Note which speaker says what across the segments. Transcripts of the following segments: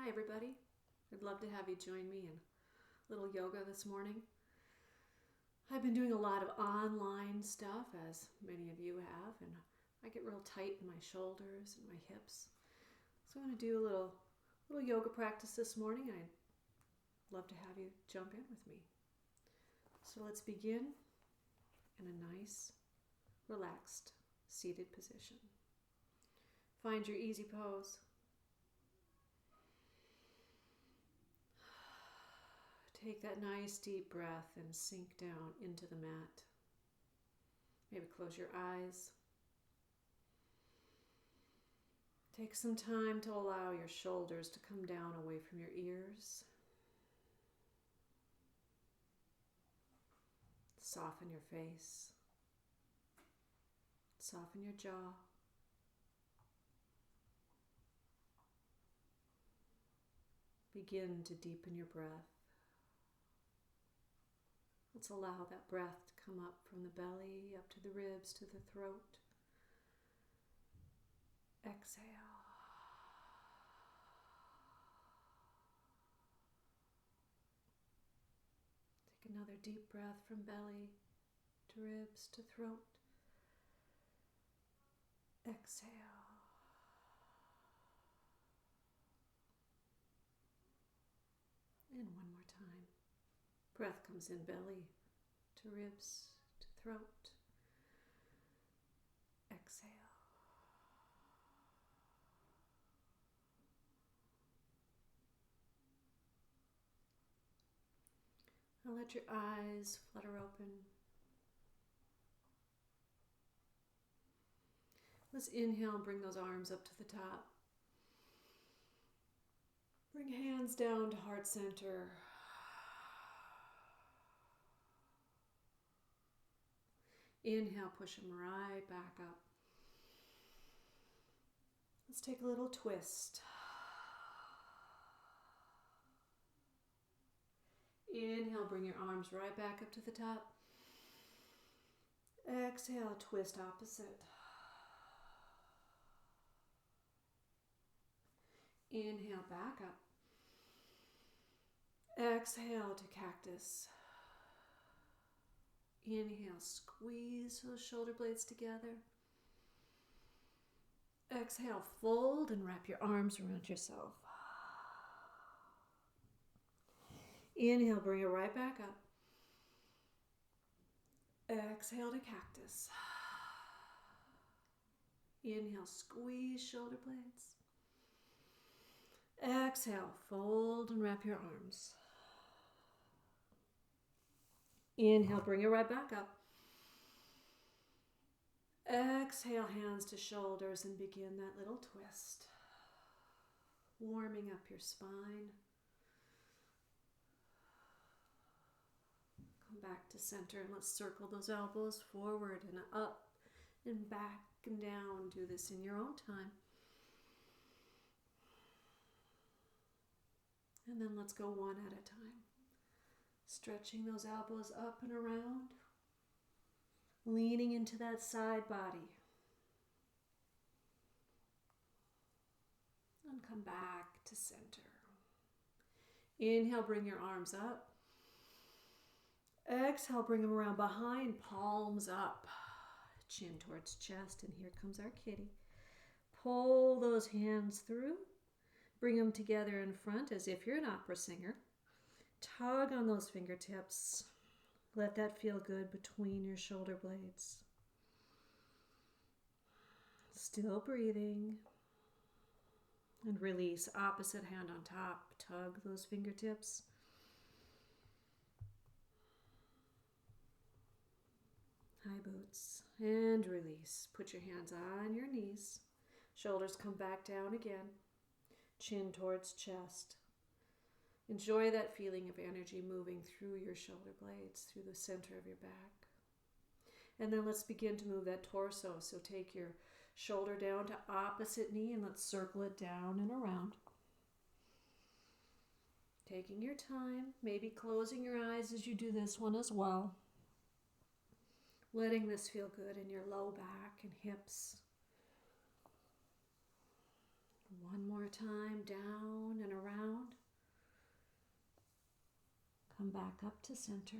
Speaker 1: everybody. I'd love to have you join me in a little yoga this morning. I've been doing a lot of online stuff, as many of you have, and I get real tight in my shoulders and my hips. So I'm going to do a little yoga practice this morning. I'd love to have you jump in with me. So let's begin in a nice, relaxed, seated position. Find your easy pose. Take that nice deep breath and sink down into the mat. Maybe close your eyes. Take some time to allow your shoulders to come down away from your ears. Soften your face. Soften your jaw. Begin to deepen your breath. Let's allow that breath to come up from the belly, up to the ribs, to the throat. Exhale. Take another deep breath from belly to ribs to throat. Exhale. And one more time. Breath comes in belly to ribs to throat. Exhale. Now let your eyes flutter open. Let's inhale and bring those arms up to the top. Bring hands down to heart center. Inhale, push them right back up. Let's take a little twist. Inhale, bring your arms right back up to the top. Exhale, twist opposite. Inhale, back up. Exhale to cactus. Inhale, squeeze those shoulder blades together. Exhale, fold and wrap your arms around yourself. Inhale, bring it right back up. Exhale to cactus. Inhale, squeeze shoulder blades. Exhale, fold and wrap your arms. Inhale, bring it right back up. Exhale, hands to shoulders and begin that little twist. Warming up your spine. Come back to center and let's circle those elbows forward and up and back and down. Do this in your own time. And then let's go one at a time. Stretching those elbows up and around. Leaning into that side body. And come back to center. Inhale, bring your arms up. Exhale, bring them around behind, palms up. Chin towards chest, and here comes our kitty. Pull those hands through. Bring them together in front as if you're an opera singer. Tug on those fingertips. Let that feel good between your shoulder blades. Still breathing. And release. Opposite hand on top. Tug those fingertips. High boots. And release. Put your hands on your knees. Shoulders come back down again. Chin towards chest. Enjoy that feeling of energy moving through your shoulder blades, through the center of your back. And then let's begin to move that torso. So take your shoulder down to opposite knee and let's circle it down and around. Taking your time, maybe closing your eyes as you do this one as well. Letting this feel good in your low back and hips. One more time, down and around. Come back up to center.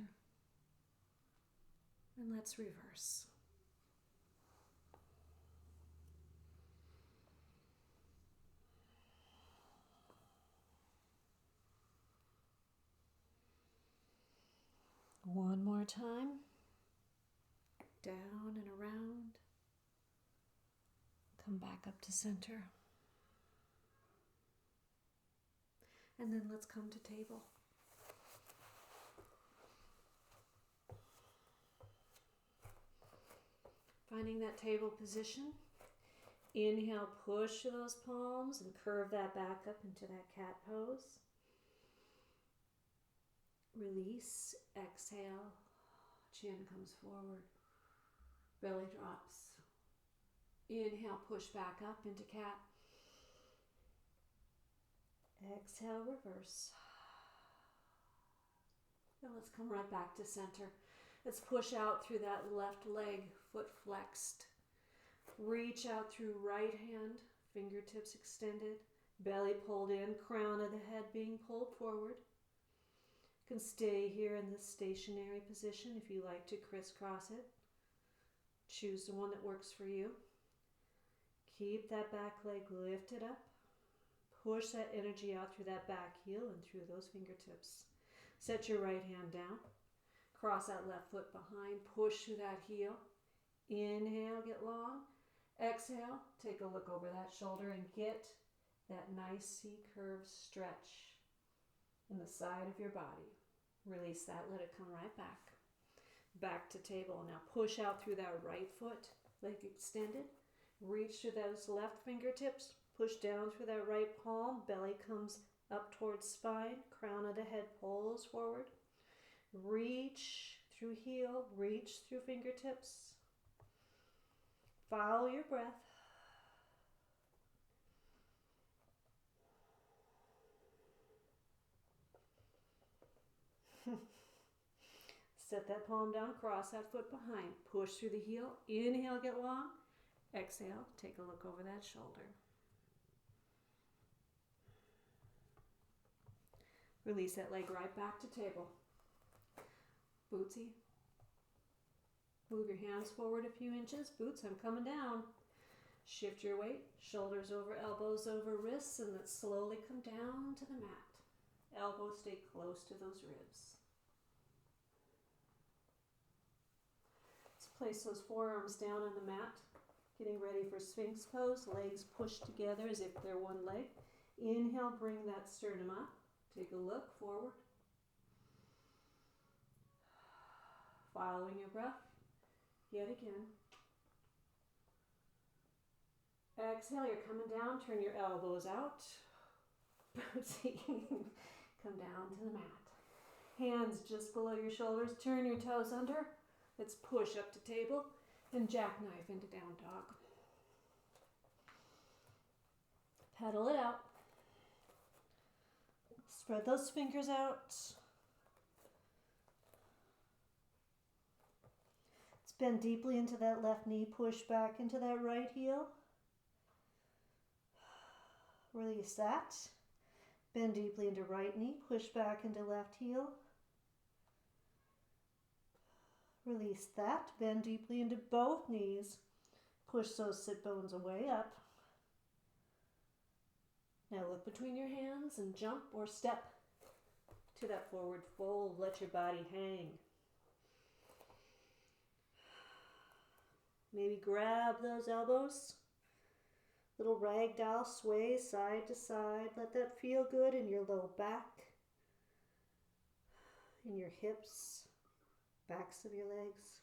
Speaker 1: And let's reverse. One more time. Down and around. Come back up to center. And then let's come to table. Finding that table position. Inhale, push those palms and curve that back up into that cat pose. Release, exhale, chin comes forward, belly drops. Inhale, push back up into cat. Exhale, reverse. And let's come right back to center. Let's push out through that left leg, foot flexed. Reach out through right hand, fingertips extended, belly pulled in, crown of the head being pulled forward. You can stay here in this stationary position if you like to crisscross it. Choose the one that works for you. Keep that back leg lifted up. Push that energy out through that back heel and through those fingertips. Set your right hand down. Cross that left foot behind. Push through that heel. Inhale, get long. Exhale, take a look over that shoulder and get that nice C-curve stretch in the side of your body. Release that, let it come right back. Back to table. Now push out through that right foot, leg extended. Reach through those left fingertips. Push down through that right palm. Belly comes up towards spine. Crown of the head pulls forward. Reach through heel. Reach through fingertips. Follow your breath. Set that palm down, cross that foot behind. Push through the heel. Inhale, get long. Exhale, take a look over that shoulder. Release that leg right back to table. Bootsy. Move your hands forward a few inches. Boots, I'm coming down. Shift your weight. Shoulders over, elbows over, wrists, and let's slowly come down to the mat. Elbows stay close to those ribs. Let's place those forearms down on the mat. Getting ready for Sphinx pose. Legs pushed together as if they're one leg. Inhale, bring that sternum up. Take a look forward. Following your breath. Yet again. Exhale, you're coming down. Turn your elbows out. Come down to the mat. Hands just below your shoulders. Turn your toes under. Let's push up to table and jackknife into down dog. Pedal it out. Spread those fingers out. Let's bend deeply into that left knee. Push back into that right heel. Release that. Bend deeply into right knee. Push back into left heel. Release that. Bend deeply into both knees. Push those sit bones away up. Now look between your hands and jump or step to that forward fold. Let your body hang. Maybe grab those elbows. Little ragdoll sway side to side. Let that feel good in your low back, in your hips, backs of your legs.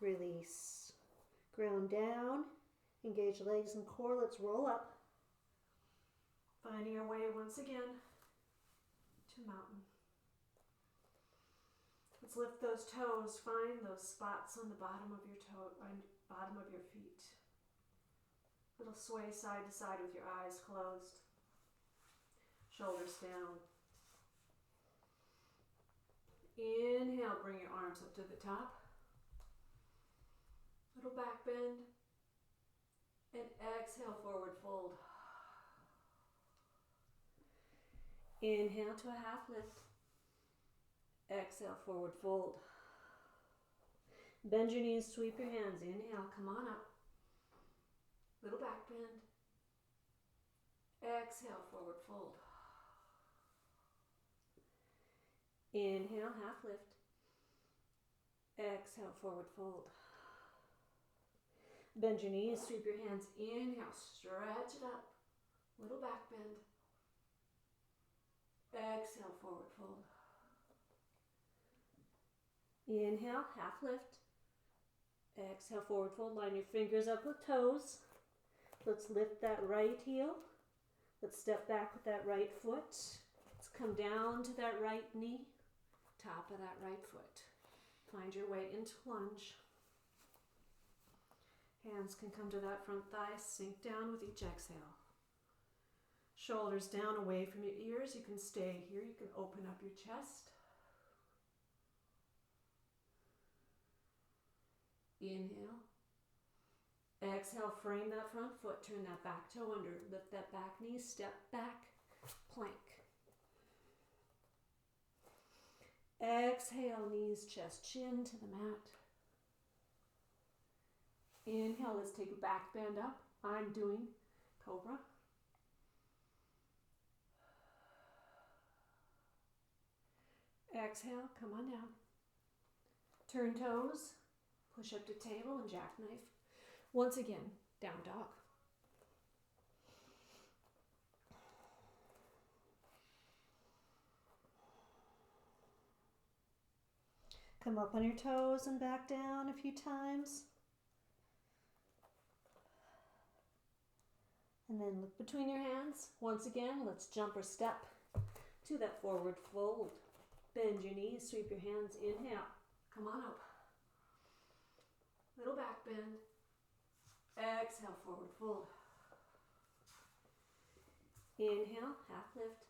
Speaker 1: Release. Ground down. Engage legs and core. Let's roll up. Finding our way once again to mountain. Let's lift those toes. Find those spots on the bottom of your bottom of your feet. Little sway side to side with your eyes closed. Shoulders down. Inhale, bring your arms up to the top. Little back bend. And exhale, forward fold. Inhale to a half lift. Exhale, forward fold. Bend your knees, sweep your hands. Inhale, come on up. Little back bend. Exhale, forward fold. Inhale, half lift. Exhale, forward fold. Bend your knees, sweep your hands. Inhale, stretch it up. Little back bend. Exhale, forward fold. Inhale, half lift. Exhale, forward fold. Line your fingers up with toes. Let's lift that right heel. Let's step back with that right foot. Let's come down to that right knee. Top of that right foot. Find your way into lunge. Hands can come to that front thigh. Sink down with each exhale. Shoulders down away from your ears. You can stay here. You can open up your chest. Inhale. Exhale, frame that front foot. Turn that back toe under. Lift that back knee. Step back. Plank. Exhale, knees, chest, chin to the mat. Inhale, let's take a back bend up. I'm doing cobra. Exhale, come on down. Turn toes, push up to table and jackknife. Once again, down dog. Come up on your toes and back down a few times. And then look between your hands. Once again, let's jump or step to that forward fold. Bend your knees, sweep your hands, inhale. Come on up. Little back bend. Exhale, forward fold. Inhale, half lift.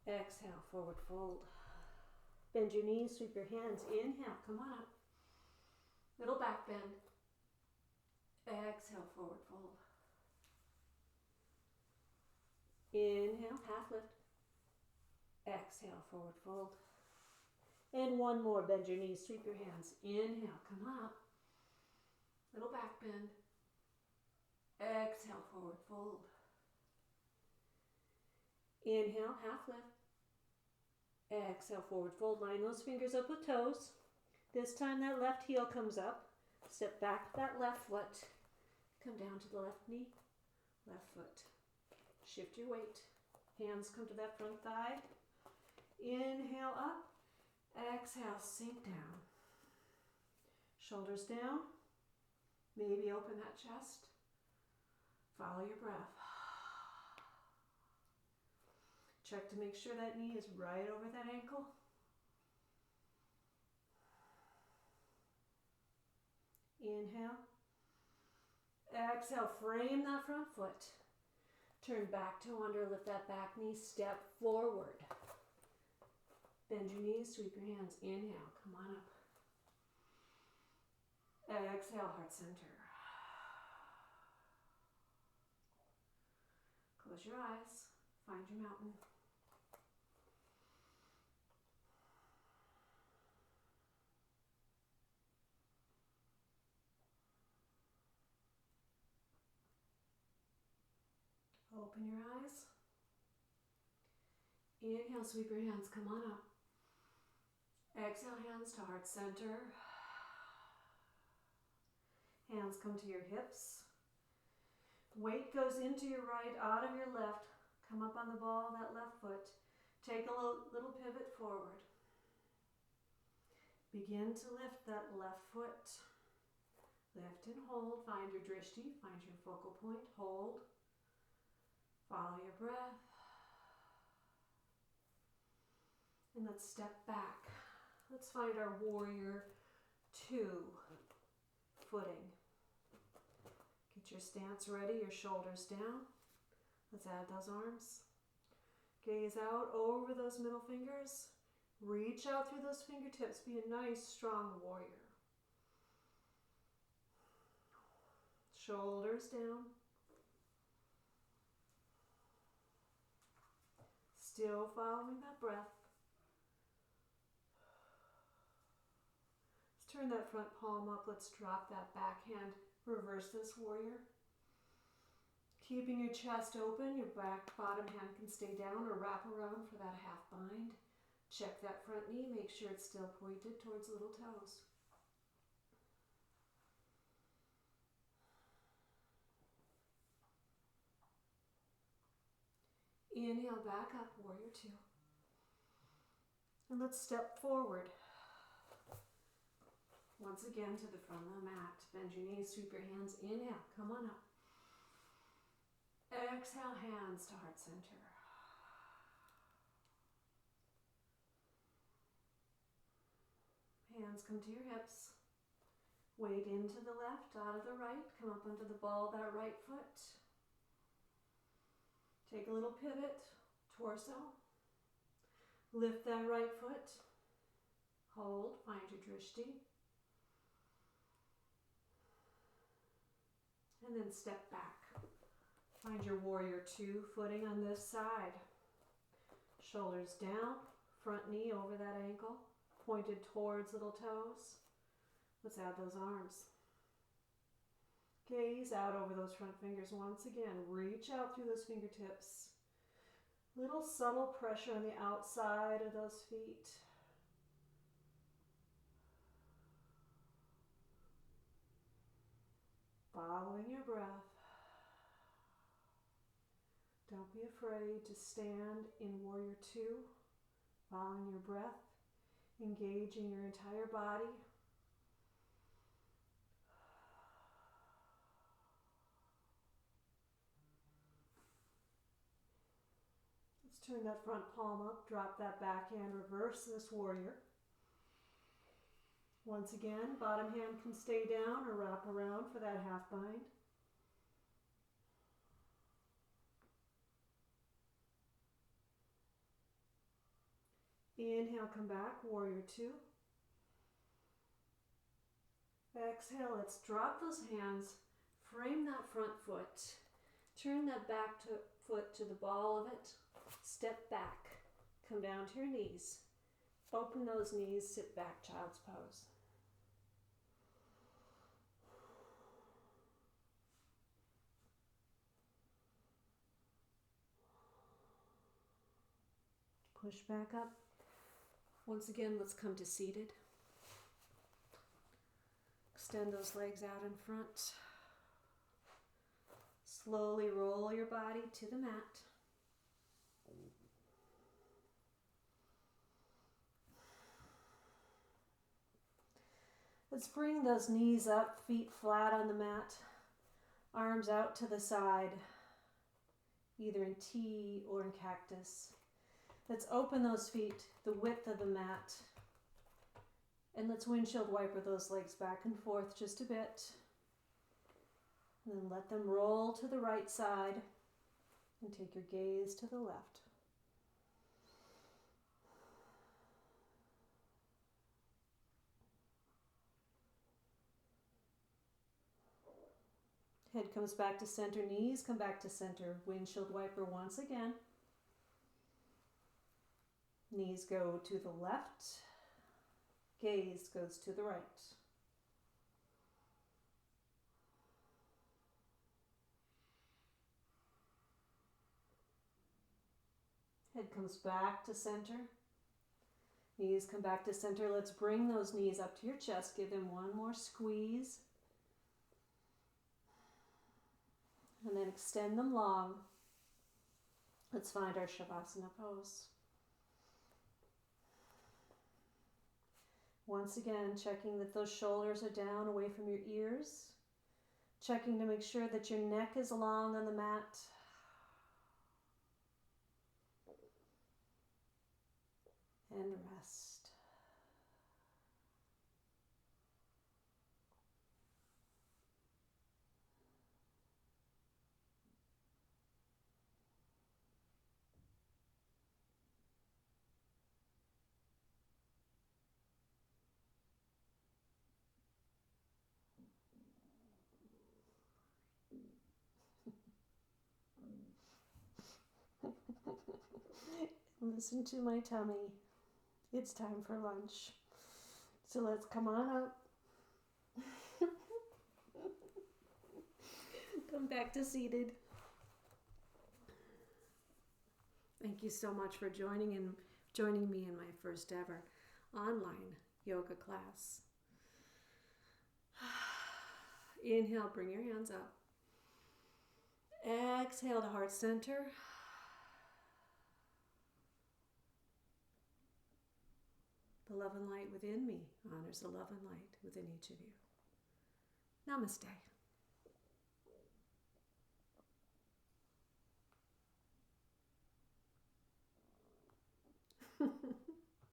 Speaker 1: Exhale, forward fold. Bend your knees, sweep your hands, inhale, come on up. Little back bend. Exhale, forward fold. Inhale, half lift. Exhale, forward fold. And one more. Bend your knees, sweep your hands. Inhale, come on up. Little back bend. Exhale, forward fold. Inhale, half lift. Exhale, forward fold. Line those fingers up with toes. This time that left heel comes up. Step back with that left foot. Come down to the left knee, left foot. Shift your weight. Hands come to that front thigh. Inhale up. Exhale, sink down. Shoulders down. Maybe open that chest. Follow your breath. Check to make sure that knee is right over that ankle. Inhale. Exhale, frame that front foot. Turn back toe under, lift that back knee, step forward. Bend your knees, sweep your hands. Inhale, come on up. Exhale, heart center. Close your eyes, find your mountain. Open your eyes. Inhale, sweep your hands, come on up. Exhale, hands to heart center. Hands come to your hips. Weight goes into your right, out of your left. Come up on the ball of that left foot. Take a little pivot forward. Begin to lift that left foot. Lift and hold. Find your drishti. Find your focal point. Hold. Follow your breath. And let's step back. Let's find our warrior 2 footing. Get your stance ready, your shoulders down. Let's add those arms. Gaze out over those middle fingers. Reach out through those fingertips. Be a nice, strong warrior. Shoulders down. Still following that breath. turn that front palm up. Let's drop that back hand. Reverse this warrior. Keeping your chest open, your bottom hand can stay down or wrap around for that half bind. Check that front knee, make sure it's still pointed towards the little toes. Inhale, back up, warrior two. And let's step forward. Once again to the front of the mat. Bend your knees, sweep your hands. Inhale, come on up. Exhale, hands to heart center. Hands come to your hips. Weight into the left, out of the right. Come up onto the ball of that right foot. Take a little pivot, torso. Lift that right foot. Hold, find your drishti. And then step back. Find your warrior two footing on this side. Shoulders down, front knee over that ankle, pointed towards little toes. Let's add those arms. Gaze out over those front fingers once again. Reach out through those fingertips. Little subtle pressure on the outside of those feet. Following your breath. Don't be afraid to stand in warrior two. Following your breath. Engaging your entire body. Turn that front palm up, drop that back hand, reverse this warrior. Once again, bottom hand can stay down or wrap around for that half bind. Inhale, come back, warrior two. Exhale, let's drop those hands, frame that front foot, turn that back foot to the ball of it. Step back, come down to your knees, open those knees, sit back, child's pose. Push back up. Once again, let's come to seated. Extend those legs out in front. Slowly roll your body to the mat. Let's bring those knees up, feet flat on the mat, arms out to the side, either in T or in cactus. Let's open those feet the width of the mat, and let's windshield wiper those legs back and forth just a bit. And then let them roll to the right side and take your gaze to the left. Head comes back to center, knees come back to center. Windshield wiper once again. Knees go to the left. Gaze goes to the right. Head comes back to center. Knees come back to center. Let's bring those knees up to your chest. Give them one more squeeze. And then extend them long. Let's find our Shavasana pose. Once again, checking that those shoulders are down away from your ears. Checking to make sure that your neck is long on the mat. And rest. Listen to my tummy. It's time for lunch. So let's come on up. Come back to seated. Thank you so much for joining me in my first ever online yoga class. Inhale, bring your hands up. Exhale to heart center. The love and light within me honors the love and light within each of you. Namaste.